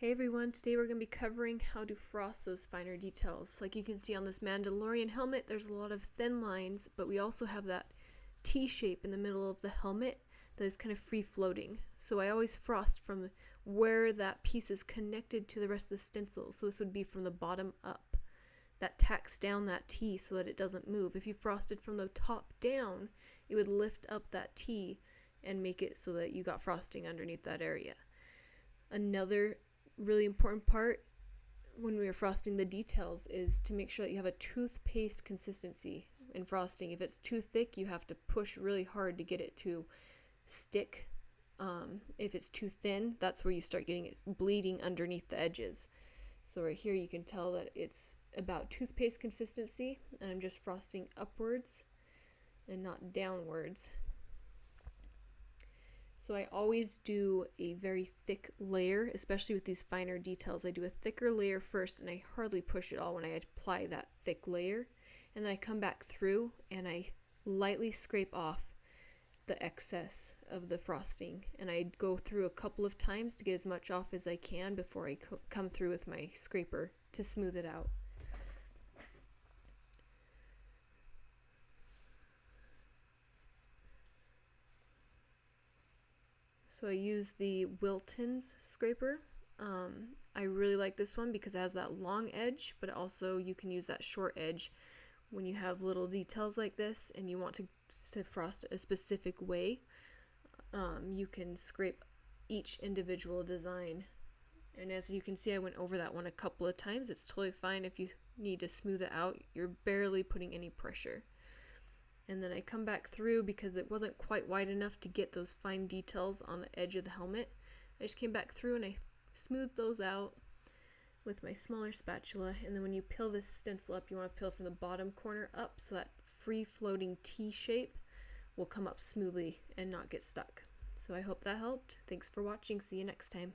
Hey everyone, today we're going to be covering how to frost those finer details. Like you can see on this Mandalorian helmet, there's a lot of thin lines, but we also have that T shape in the middle of the helmet that is kind of free floating. So I always frost from where that piece is connected to the rest of the stencil. So this would be from the bottom up. That tacks down that T so that it doesn't move. If you frosted from the top down, it would lift up that T and make it so that you got frosting underneath that area. Another really important part when we are frosting the details is to make sure that you have a toothpaste consistency in frosting. If it's too thick, you have to push really hard to get it to stick. If it's too thin, that's where you start getting it bleeding underneath the edges. So right here you can tell that it's about toothpaste consistency, and I'm just frosting upwards and not downwards. So I always do a very thick layer, especially with these finer details. I do a thicker layer first, and I hardly push it all when I apply that thick layer. And then I come back through and I lightly scrape off the excess of the frosting. And I go through a couple of times to get as much off as I can before I come through with my scraper to smooth it out. So I use the Wilton's scraper. I really like this one because it has that long edge, but also you can use that short edge when you have little details like this and you want to frost a specific way. You can scrape each individual design. And as you can see, I went over that one a couple of times. It's totally fine if you need to smooth it out. You're barely putting any pressure. And then I come back through because it wasn't quite wide enough to get those fine details on the edge of the helmet. I just came back through and I smoothed those out with my smaller spatula. And then when you peel this stencil up, you want to peel from the bottom corner up so that free floating T shape will come up smoothly and not get stuck. So I hope that helped. Thanks for watching. See you next time.